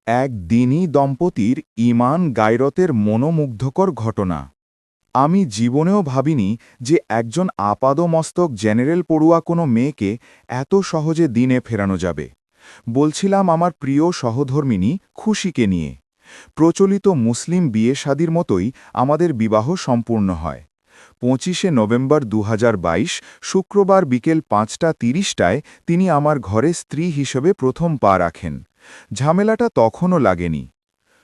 এক দিনী দম্পতির ঈমান গায়রতের মনোমুগ্ধকর ঘটনা। আমি জীবনেও ভাবিনি যে একজন আপাদমস্তক জেনারেল পড়ুয়া কোনো মেয়েকে এত সহজে দিনে ফেরানো যাবে। বলছিলাম আমার প্রিয় সহধর্মিণী খুশিকে নিয়ে। প্রচলিত মুসলিম বিয়ে শাদির মতোই আমাদের বিবাহ সম্পূর্ণ হয়। 25শে নভেম্বর 2022 শুক্রবার বিকেল 5:30টায় তিনি আমার ঘরে স্ত্রী হিসেবে প্রথম পা রাখেন। ঝামেলাটা তখনও লাগেনি।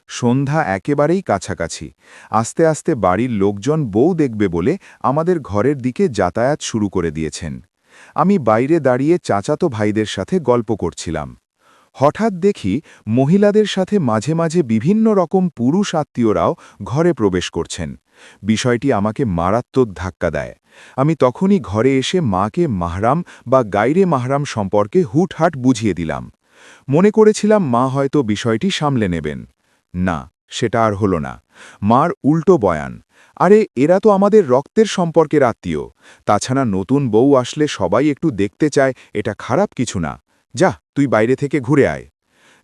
সন্ধ্যা একেবারেই কাছাকাছি। আস্তে আস্তে বাড়ির লোকজন বউ দেখবে বলে আমাদের ঘরের দিকে যাতায়াত শুরু করে দিয়েছেন। আমি বাইরে দাঁড়িয়ে চাচাতো ভাইদের সাথে গল্প করছিলাম। হঠাৎ দেখি মহিলাদের সাথে মাঝে মাঝে বিভিন্ন রকম পুরুষ আত্মীয়রাও ঘরে প্রবেশ করছেন। বিষয়টি আমাকে মারাত্মক ধাক্কা দেয়। আমি তখনই ঘরে এসে মাকে মাহরাম বা গাইরে মাহরাম সম্পর্কে হুটহাট বুঝিয়ে দিলাম। মনে করেছিলাম মা হয়তো বিষয়টি সামলে নেবেন। না, সেটা আর হলো না। মার উল্টো বয়ান, আরে এরা তো আমাদের রক্তের সম্পর্কের আত্মীয়, তাছাড়া নতুন বউ আসলে সবাই একটু দেখতে চায়, এটা খারাপ কিছু না, যা তুই বাইরে থেকে ঘুরে আয়।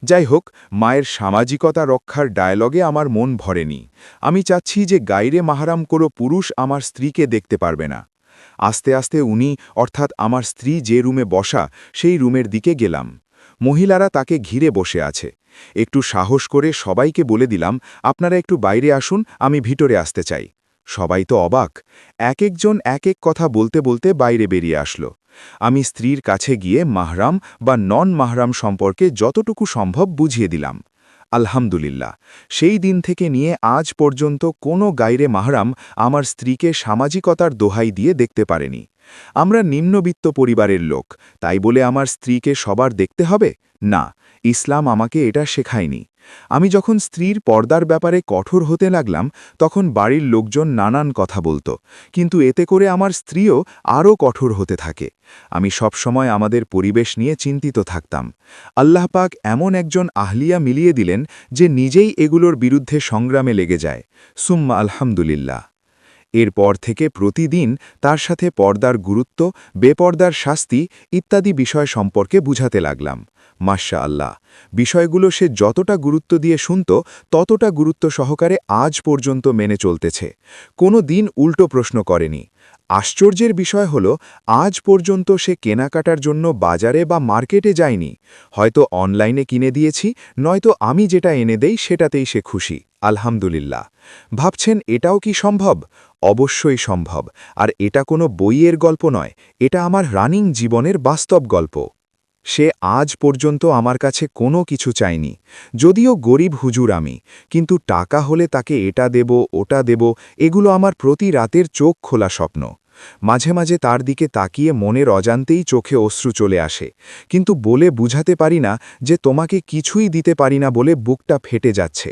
যাই হোক, মায়ের সামাজিকতা রক্ষার ডায়ালগে আমার মন ভরেনি। আমি চাচ্ছি যে গাইরে মাহারাম কোনো পুরুষ আমার স্ত্রীকে দেখতে পারবে না। আস্তে আস্তে উনি অর্থাৎ আমার স্ত্রী যে রুমে বসা সেই রুমের দিকে গেলাম। মহিলারা তাকে ঘিরে বসে আছে। একটু সাহস করে সবাইকে বলে দিলাম, আপনারা একটু বাইরে আসুন, আমি ভিতরে আসতে চাই। সবাই তো অবাক। এক একজন এক এক কথা বলতে বলতে বাইরে বেরিয়ে আসলো। আমি স্ত্রীর কাছে গিয়ে মাহরাম বা নন মাহরাম সম্পর্কে যতটুকু সম্ভব বুঝিয়ে দিলাম। আলহামদুলিল্লাহ, সেই দিন থেকে নিয়ে আজ পর্যন্ত কোনো গাইরে মাহরাম আমার স্ত্রীকে সামাজিকতার দোহাই দিয়ে দেখতে পারেনি। আমরা নিম্নবিত্ত পরিবারের লোক, তাই বলে আমার স্ত্রীকে সবার দেখতে হবে না, ইসলাম আমাকে এটা শেখায়নি। আমি যখন স্ত্রীর পর্দার ব্যাপারে কঠোর হতে লাগলাম, তখন বাড়ির লোকজন নানান কথা বলতো, কিন্তু এতে করে আমার স্ত্রীও আরও কঠোর হতে থাকে। আমি সবসময় আমাদের পরিবেশ নিয়ে চিন্তিত থাকতাম। আল্লাহ পাক এমন একজন আহলিয়া মিলিয়ে দিলেন যে নিজেই এগুলোর বিরুদ্ধে সংগ্রামে লেগে যায়। সুম্মা আলহামদুলিল্লাহ। এরপর থেকে প্রতিদিন তার সাথে পর্দার গুরুত্ব, বেপর্দার শাস্তি ইত্যাদি বিষয় সম্পর্কে বুঝাতে লাগলাম। মাশা আল্লাহ, বিষয়গুলো সে যতটা গুরুত্ব দিয়ে শুনত ততটা গুরুত্ব সহকারে আজ পর্যন্ত মেনে চলতেছে। কোনো দিন উল্টো প্রশ্ন করেনি। আশ্চর্যের বিষয় হল, আজ পর্যন্ত সে কেনাকাটার জন্য বাজারে বা মার্কেটে যায়নি। হয়তো অনলাইনে কিনে দিয়েছি, নয়তো আমি যেটা এনে দেই সেটাতেই সে খুশি। আলহামদুলিল্লাহ। ভাবছেন এটাও কি সম্ভব? অবশ্যই সম্ভব। আর এটা কোনো বইয়ের গল্প নয়, এটা আমার রানিং জীবনের বাস্তব গল্প। সে আজ পর্যন্ত আমার কাছে কোনো কিছু চায়নি। যদিও গরিব হুজুর আমি, কিন্তু টাকা হলে তাকে এটা দেব ওটা দেব, এগুলো আমার প্রতি রাতের চোখ খোলা স্বপ্ন। মাঝে মাঝে তার দিকে তাকিয়ে মনের অজান্তেই চোখে অশ্রু চলে আসে, কিন্তু বলে বুঝাতে পারি না যে তোমাকে কিছুই দিতে পারি না বলে বুকটা ফেটে যাচ্ছে।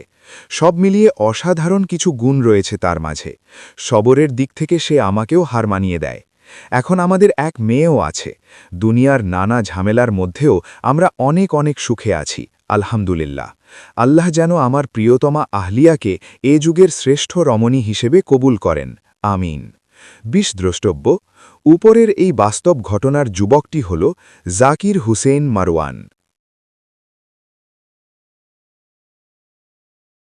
সব মিলিয়ে অসাধারণ কিছু গুণ রয়েছে তার মাঝে। সবরের দিক থেকে সে আমাকেও হার মানিয়ে দেয়। এখন আমাদের এক মেয়েও আছে। দুনিয়ার নানা ঝামেলার মধ্যেও আমরা অনেক অনেক সুখে আছি, আলহামদুলিল্লাহ। আল্লাহ যেন আমার প্রিয়তমা আহলিয়াকে এ যুগের শ্রেষ্ঠ রমণী হিসেবে কবুল করেন, আমিন। দ্রষ্টব্য, উপরের এই বাস্তব ঘটনার যুবকটি হল জাকির হুসেইন মারওয়ান।